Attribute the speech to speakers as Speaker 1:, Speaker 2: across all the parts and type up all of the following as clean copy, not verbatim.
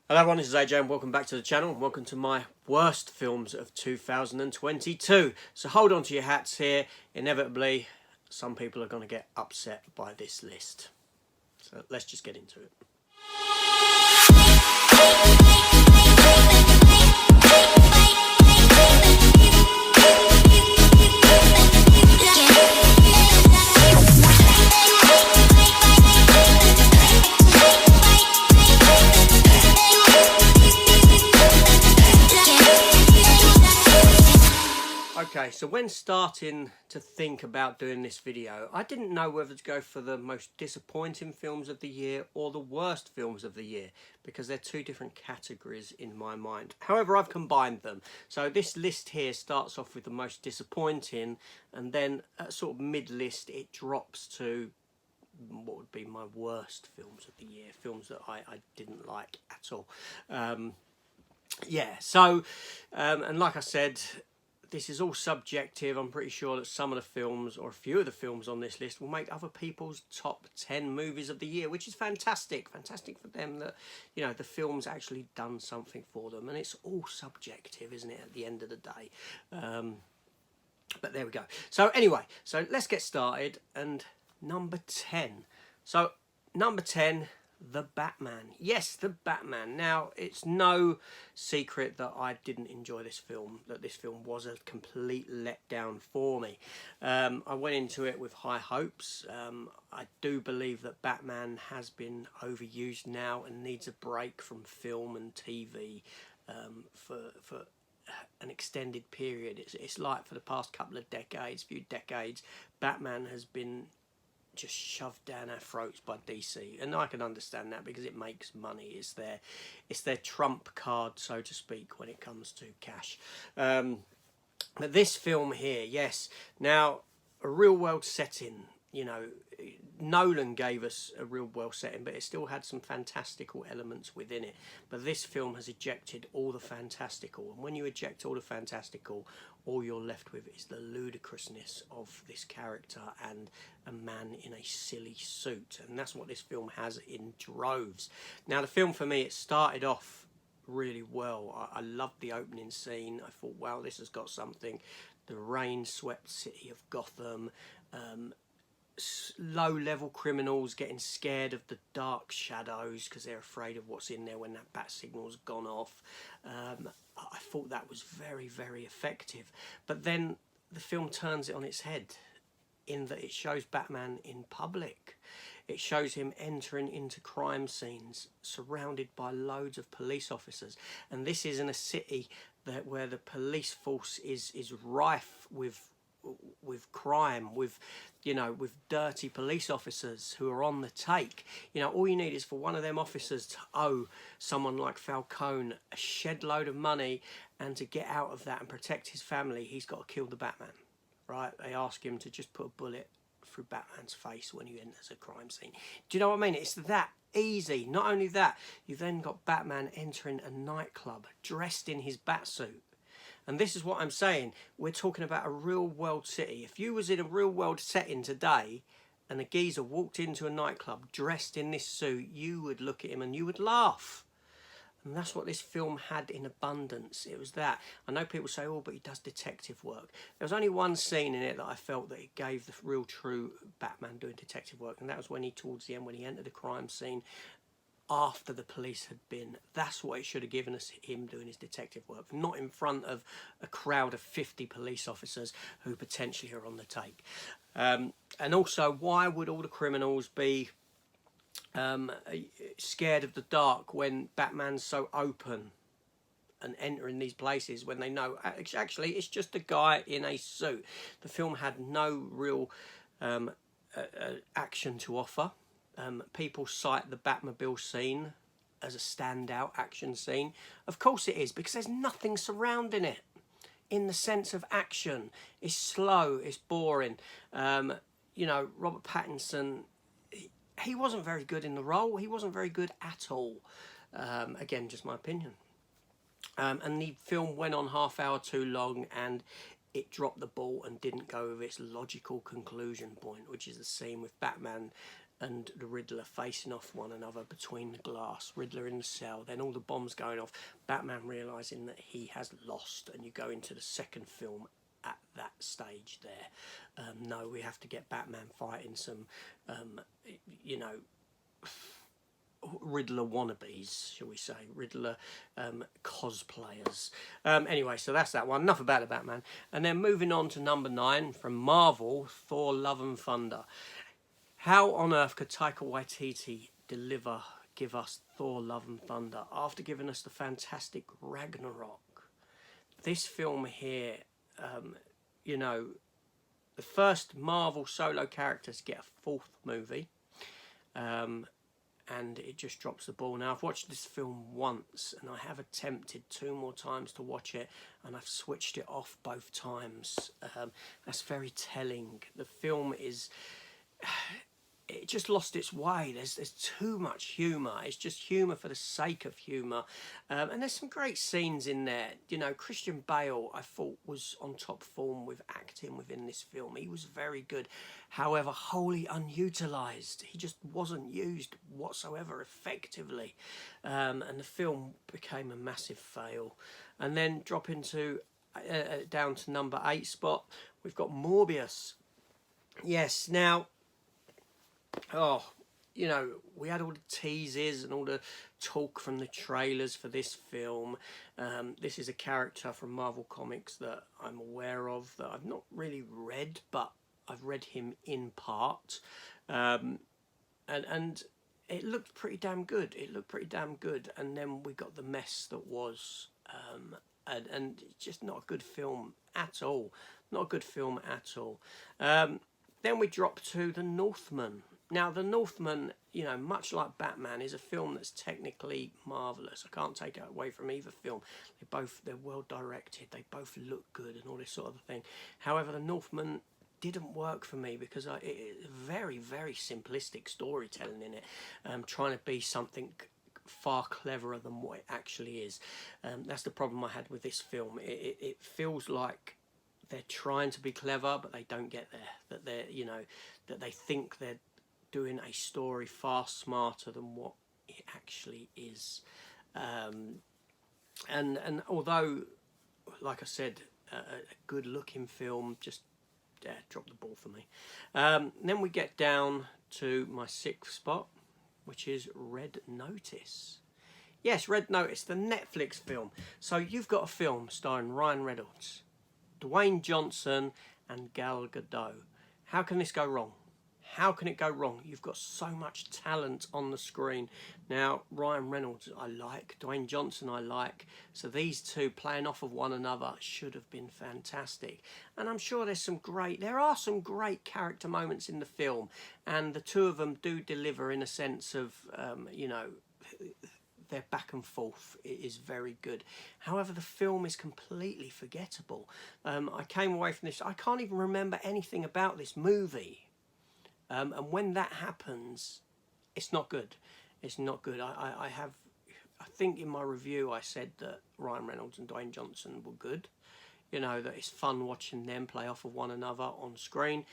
Speaker 1: Hello everyone, this is AJ and welcome back to the channel and welcome to my worst films of 2022. So hold on to your hats here. Inevitably, some people are going to get upset by this list. So let's just get into it. Okay, so when starting to think about doing this video, I didn't know whether to go for the most disappointing films of the year or the worst films of the year, because they're two different categories in my mind. However, I've combined them. So this list here starts off with the most disappointing, and then at sort of mid-list it drops to what would be my worst films of the year, films that I didn't like at all. And like I said, this is all subjective. I'm pretty sure that some of the films, or a few of the films on this list, will make other people's top 10 movies of the year, which is fantastic. Fantastic for them that, you know, the film's actually done something for them. And it's all subjective, isn't it, at the end of the day? But there we go. So anyway, so let's get started. And number 10. So number 10... The Batman. Yes, The Batman. Now, it's no secret that I didn't enjoy this film, that this film was a complete letdown for me. I went into it with high hopes. I do believe that Batman has been overused now and needs a break from film and TV for an extended period. It's like for the past couple of decades, few decades, Batman has been just shoved down our throats by DC, and I can understand that because it makes money. It's their trump card, so to speak, when it comes to cash. But this film here, yes, now a real world setting. You know, Nolan gave us a real world setting, but it still had some fantastical elements within it. But this film has ejected all the fantastical, and when you eject all the fantastical, all you're left with is the ludicrousness of this character and a man in a silly suit. And that's what this film has in droves. Now, the film, for me, it started off really well. I loved the opening scene. I thought, wow, this has got something. The rain-swept city of Gotham, low-level criminals getting scared of the dark shadows because they're afraid of what's in there when that bat signal's gone off. I thought that was very, very effective. But then the film turns it on its head in that it shows Batman in public. It shows him entering into crime scenes surrounded by loads of police officers. And this is in a city where the police force is rife with crime, with dirty police officers who are on the take. You know, all you need is for one of them officers to owe someone like Falcone a shed load of money, and to get out of that and protect his family, he's got to kill the Batman, right? They ask him to just put a bullet through Batman's face when he enters a crime scene. Do you know what I mean? It's that easy. Not only that, you then got Batman entering a nightclub dressed in his Batsuit. And this is what I'm saying. We're talking about a real world city. If you was in a real world setting today and a geezer walked into a nightclub dressed in this suit, you would look at him and you would laugh. And that's what this film had in abundance. It was that. I know people say, oh, but he does detective work. There was only one scene in it that I felt that it gave the real true Batman doing detective work. And that was when he, towards the end, when he entered the crime scene, after the police had been. That's what it should have given us, him doing his detective work, not in front of a crowd of 50 police officers who potentially are on the take. And also, why would all the criminals be scared of the dark when Batman's so open and entering these places when they know actually it's just a guy in a suit? The film had no real action to offer. People cite the Batmobile scene as a standout action scene. Of course it is, because there's nothing surrounding it in the sense of action. It's slow, it's boring. You know, Robert Pattinson, he wasn't very good in the role. He wasn't very good at all. Again, just my opinion. And the film went on half hour too long, and it dropped the ball and didn't go with its logical conclusion point, which is the scene with Batman and the Riddler facing off one another between the glass, Riddler in the cell, then all the bombs going off, Batman realising that he has lost, and you go into the second film at that stage there. No, we have to get Batman fighting some, you know, Riddler wannabes, shall we say, Riddler cosplayers. Anyway, so that's that one. Enough about the Batman. And then moving on to number 9 from Marvel, Thor: Love and Thunder. How on earth could Taika Waititi give us Thor: Love and Thunder after giving us the fantastic Ragnarok? This film here, you know, the first Marvel solo characters get a 4th movie. And it just drops the ball. Now, I've watched this film once, and I have attempted 2 more times to watch it, and I've switched it off both times. That's very telling. The film is... It just lost its way. There's too much humour. It's just humour for the sake of humour. And there's some great scenes in there. You know, Christian Bale, I thought, was on top form with acting within this film. He was very good. However, wholly unutilised. He just wasn't used whatsoever effectively. And the film became a massive fail. And then dropping to down to number 8 spot, we've got Morbius. Yes, now... Oh, you know, we had all the teases and all the talk from the trailers for this film. This is a character from Marvel Comics that I'm aware of, that I've not really read, but I've read him in part. And it looked pretty damn good. It looked pretty damn good. And then we got the mess that was... and it's just not a good film at all. Not a good film at all. Then we drop to The Northman. Now, The Northman, you know, much like Batman, is a film that's technically marvellous. I can't take it away from either film. They're well directed. They both look good and all this sort of thing. However, The Northman didn't work for me because it's very, very simplistic storytelling in it. Trying to be something far cleverer than what it actually is. That's the problem I had with this film. It feels like they're trying to be clever, but they don't get there. That they're, you know, that they think they're doing a story far smarter than what it actually is. And although, like I said, a good looking film, just dropped the ball for me. Then we get down to my 6th spot, which is Red Notice. Yes, Red Notice, the Netflix film. So you've got a film starring Ryan Reynolds, Dwayne Johnson and Gal Gadot. How can this go wrong? How can it go wrong? You've got so much talent on the screen. Now, Ryan Reynolds I like, Dwayne Johnson I like, so these two playing off of one another should have been fantastic. And I'm sure there are some great character moments in the film, and the two of them do deliver in a sense of, you know, their back and forth is very good. However, the film is completely forgettable. I came away from this, I can't even remember anything about this movie. And when that happens, it's not good. It's not good. I think in my review I said that Ryan Reynolds and Dwayne Johnson were good. You know, that it's fun watching them play off of one another on screen.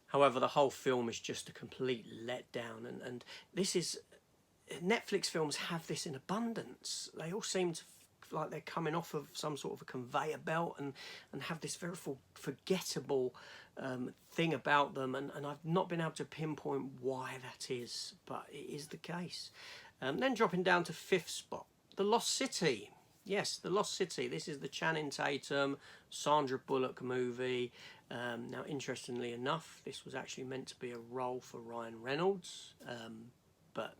Speaker 1: However, the whole film is just a complete letdown. And this is... Netflix films have this in abundance. They all seem to like they're coming off of some sort of a conveyor belt and have this very forgettable thing about them, and I've not been able to pinpoint why that is, but it is the case. Then dropping down to 5th spot, The Lost City. Yes, The Lost City. This is the Channing Tatum, Sandra Bullock movie. Now, interestingly enough, this was actually meant to be a role for Ryan Reynolds, but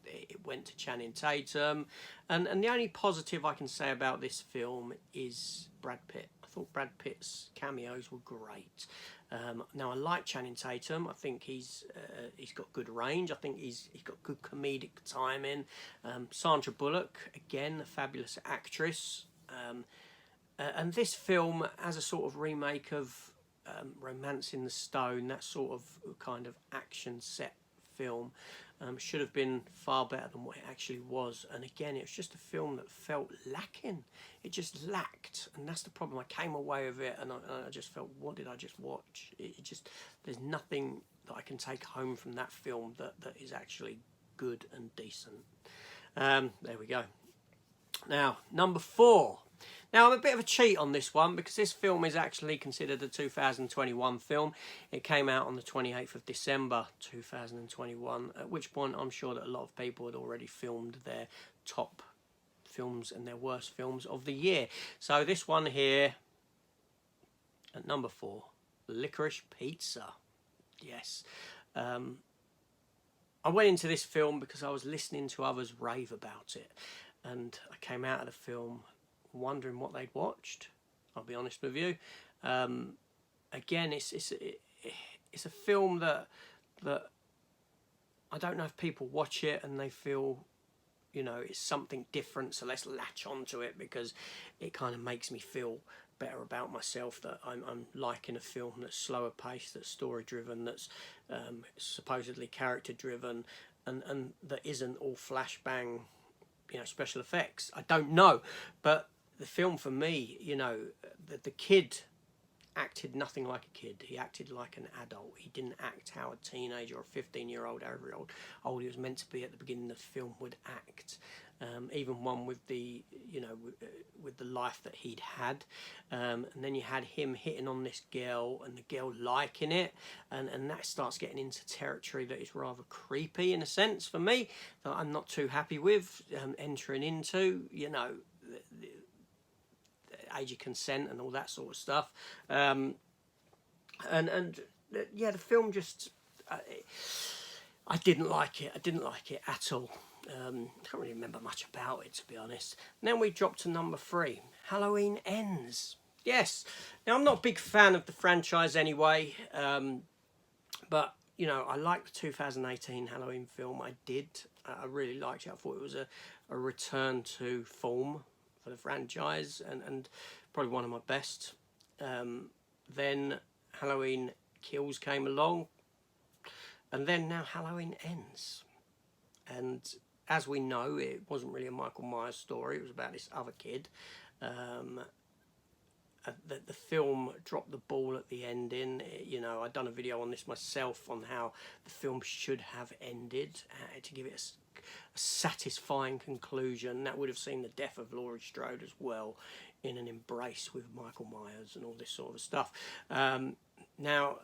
Speaker 1: it went to Channing Tatum, and the only positive I can say about this film is Brad Pitt. I thought Brad Pitt's cameos were great. Now, I like Channing Tatum. I think he's got good range. I think he's got good comedic timing. Sandra Bullock, again, a fabulous actress. And this film, as a sort of remake of Romance in the Stone, that sort of kind of action set film, should have been far better than what it actually was. And again, it was just a film that felt lacking. It just lacked, and that's the problem. I came away with it and I just felt, what did I just watch? It just, there's nothing that I can take home from that film that is actually good and decent. There we go. Now, number 4. Now, I'm a bit of a cheat on this one because this film is actually considered a 2021 film. It came out on the 28th of December 2021, at which point I'm sure that a lot of people had already filmed their top films and their worst films of the year. So this one here, at number 4, Licorice Pizza. Yes. I went into this film because I was listening to others rave about it. And I came out of the film wondering what they'd watched. I'll be honest with you. Again, it's a film that I don't know if people watch it and they feel, you know, it's something different, so let's latch onto it because it kind of makes me feel better about myself, that I'm liking a film that's slower paced, that's story driven, that's supposedly character driven, and that isn't all flashbang, you know, special effects. I don't know, but the film for me, you know, the kid acted nothing like a kid. He acted like an adult. He didn't act how a teenager or a 15-year-old, however old he was meant to be at the beginning of the film would act. Even one with the, you know, with the life that he'd had, and then you had him hitting on this girl and the girl liking it, and that starts getting into territory that is rather creepy in a sense for me, that I'm not too happy with entering into, you know, the age of consent and all that sort of stuff, and yeah, the film just I didn't like it. I didn't like it at all. I can't really remember much about it, to be honest. And then we dropped to number 3, Halloween Ends. Yes. Now, I'm not a big fan of the franchise anyway, but, you know, I liked the 2018 Halloween film. I did. I really liked it. I thought it was a return to form for the franchise, and probably one of my best. Then Halloween Kills came along, and then now Halloween Ends. And as we know, it wasn't really a Michael Myers story. It was about this other kid. The film dropped the ball at the ending. You know, I'd done a video on this myself on how the film should have ended to give it a satisfying conclusion. That would have seen the death of Laurie Strode as well, in an embrace with Michael Myers and all this sort of stuff. Now,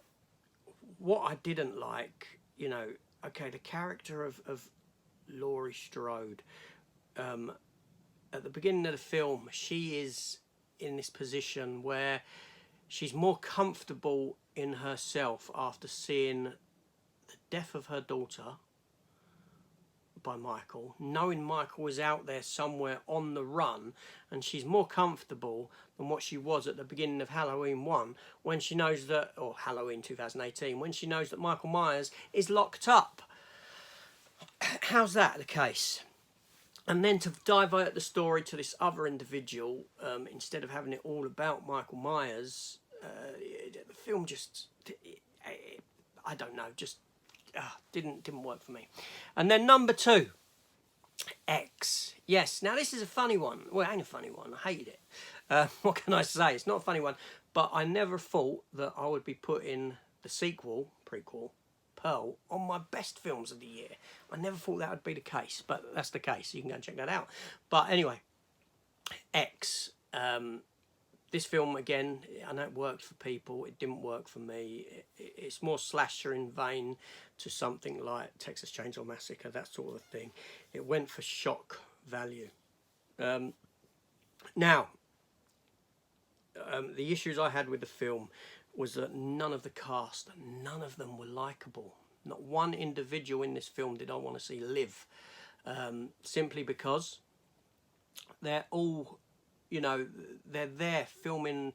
Speaker 1: what I didn't like, you know, okay, the character of Laurie Strode, at the beginning of the film, she is in this position where she's more comfortable in herself after seeing the death of her daughter by Michael, knowing Michael was out there somewhere on the run, and she's more comfortable than what she was at the beginning of Halloween 1, when she knows that, or Halloween 2018, when she knows that Michael Myers is locked up. How's that the case? And then to divert the story to this other individual, instead of having it all about Michael Myers, the film just, I don't know, just didn't work for me. And then number 2, X. Yes, now this is a funny one. Well, it ain't a funny one. I hated it. What can I say? It's not a funny one, but I never thought that I would be putting the prequel, Pearl, on my best films of the year. I never thought that would be the case, but that's the case. You can go and check that out. But anyway, X. This film, again, I know it worked for people. It didn't work for me. It's more slasher in vein to something like Texas Chainsaw Massacre, that sort of thing. It went for shock value. Now, the issues I had with the film was that none of the cast, none of them were likeable. Not one individual in this film did I want to see live. Simply because they're all, you know, they're there filming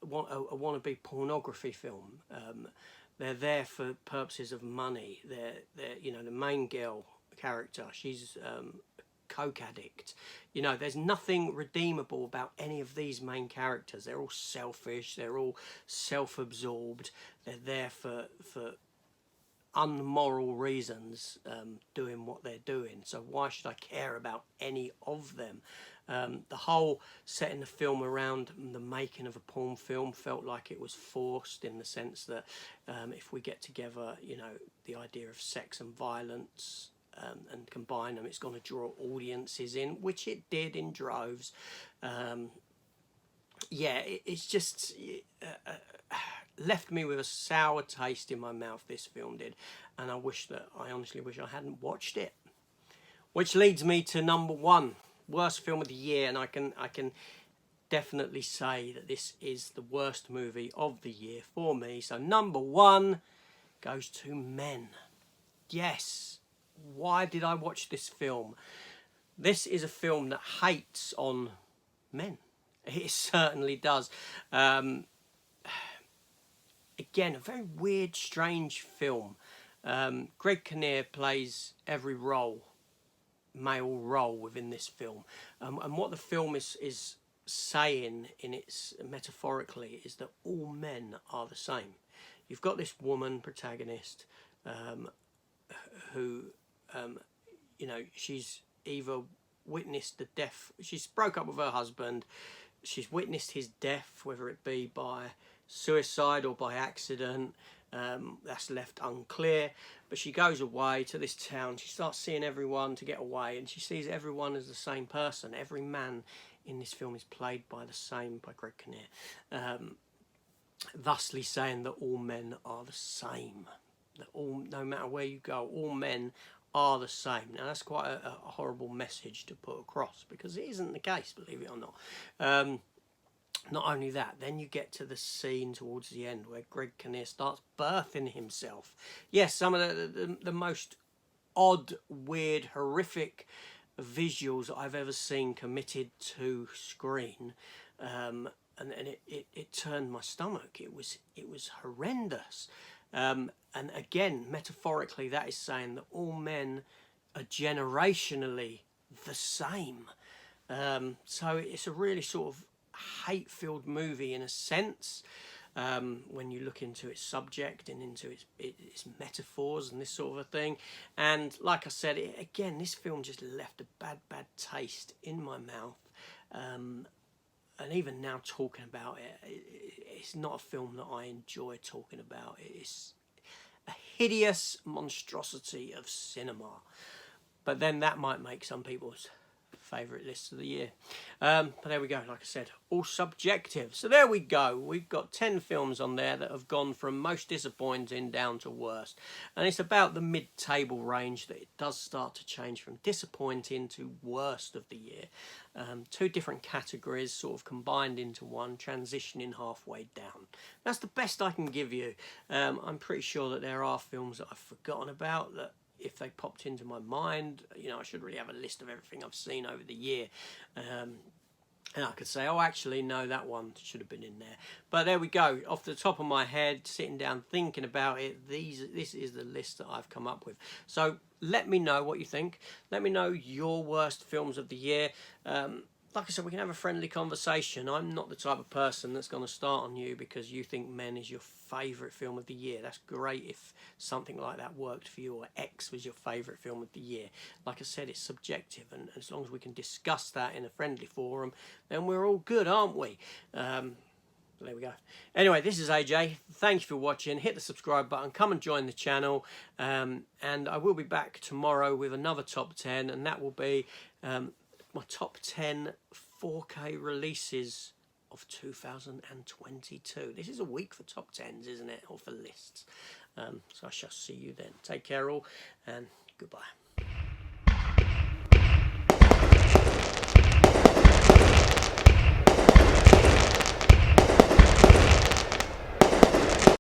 Speaker 1: a wannabe pornography film. They're there for purposes of money. They're you know, the main girl character, she's a coke addict. You know, there's nothing redeemable about any of these main characters. They're all selfish. They're all self-absorbed. They're there for unmoral reasons doing what they're doing. So why should I care about any of them? The whole setting the film around the making of a porn film felt like it was forced, in the sense that if we get together, you know, the idea of sex and violence and combine them, it's going to draw audiences in, which it did in droves. Yeah, it's just left me with a sour taste in my mouth, this film did, and I honestly wish I hadn't watched it. Which leads me to number one, worst film of the year, and I can definitely say that this is the worst movie of the year for me. So number one goes to Men. Yes, why did I watch this film? This is a film that hates on men. It certainly does. Again, a very weird, strange film. Greg Kinnear plays every male role within this film. And what the film is saying, in its metaphorically, is that all men are the same. You've got this woman protagonist who, you know, she's either witnessed the death, she's broke up with her husband, she's witnessed his death, whether it be by suicide or by accident, that's left unclear, but she goes away to this town, she starts seeing everyone to get away, and she sees everyone as the same person. Every man in this film is played by Greg Kinnear, thusly saying that all men are the same, that all, no matter where you go, all men are the same. Now that's quite a horrible message to put across, because it isn't the case, believe it or not. Not only that, then you get to the scene towards the end where Greg Kinnear starts birthing himself. Yes, some of the most odd, weird, horrific visuals that I've ever seen committed to screen, and it turned my stomach. It was horrendous. And again, metaphorically, that is saying that all men are generationally the same. So it's a really sort of hate-filled movie in a sense, when you look into its subject and into its metaphors and this sort of a thing. And like I said, again, this film just left a bad taste in my mouth. And even now talking about it, it's not a film that I enjoy talking about. It's a hideous monstrosity of cinema. But then that might make some people's favourite lists of the year. But there we go, like I said, all subjective. So there we go. We've got 10 films on there that have gone from most disappointing down to worst. And it's about the mid-table range that it does start to change from disappointing to worst of the year. Two different categories sort of combined into one, transitioning halfway down. That's the best I can give you. I'm pretty sure that there are films that I've forgotten about that, if they popped into my mind, you know, I should really have a list of everything I've seen over the year. And I could say, oh, actually, no, that one should have been in there. But there we go. Off the top of my head, sitting down, thinking about it, this is the list that I've come up with. So let me know what you think. Let me know your worst films of the year. Like I said, we can have a friendly conversation. I'm not the type of person that's going to start on you because you think Men is your favourite film of the year. That's great if something like that worked for you, or X was your favourite film of the year. Like I said, it's subjective, and as long as we can discuss that in a friendly forum, then we're all good, aren't we? There we go. Anyway, this is AJ. Thank you for watching. Hit the subscribe button. Come and join the channel. And I will be back tomorrow with another top 10, and that will be my top 10 4K releases of 2022. This is a week for top 10s, isn't it? Or for lists. So I shall see you then. Take care all, and goodbye.